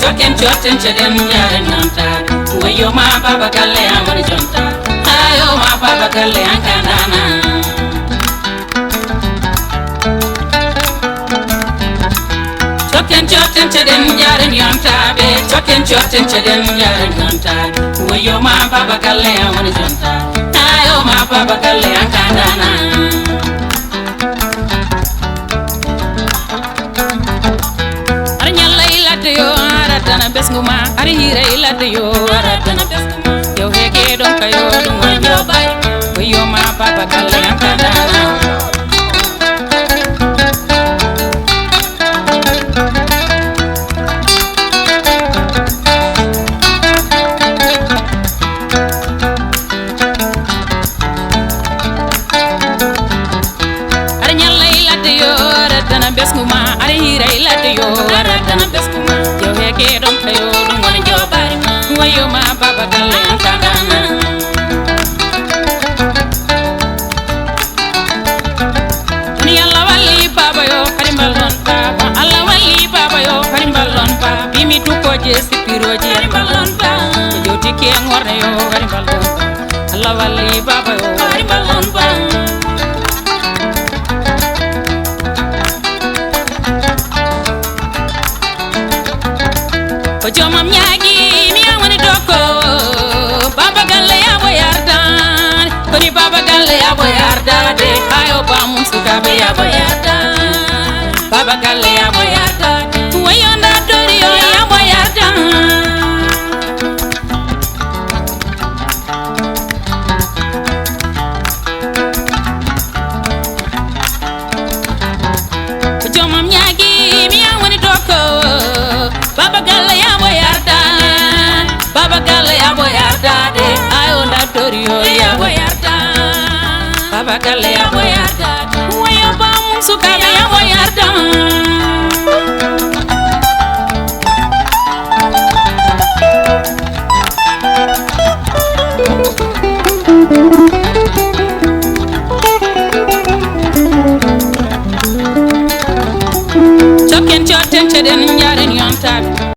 choken choten cheden yaren nanta wayo ma baba kalle amar jonta ayo ma baba kalle ankandana choken choten cheden yaren yanta be choken choten cheden yaren nanta wayo ma baba kalle amar jonta ayo ma baba kalle ankandana yo aratana besnguma ari hire ilade yo aratana besnguma yo hege don kayo dum wanjo bay yo ma baba kalle ankandana ari nyalla ilade yo aratana besnguma ari hire ilade yo aratana besnguma yo hege don kayo dum wanjo bay yo ma baba kalle ankandana ni alla wali baba yo karimbal non baba alla wali baba yo karimbal non baba bimi tu ko je sipiroji karimbal non baba joti ke ngorne yo karimbal non alla wali baba yo karimbal non baba o jomam nyaagi mi awani doko baba galle ya boyardan koni baba galle ya boyardan de ayo ba mum suka be ya boyardan baba galle ya boyardan wayo nda dori yo ya boyardan o jomam nyaagi mi awani doko baba galle ya boyardan baba galle ya boyardan de ayo nda dori yo ya boyardan baba galle ya boyardan wayo ba mum suka be ya boyardan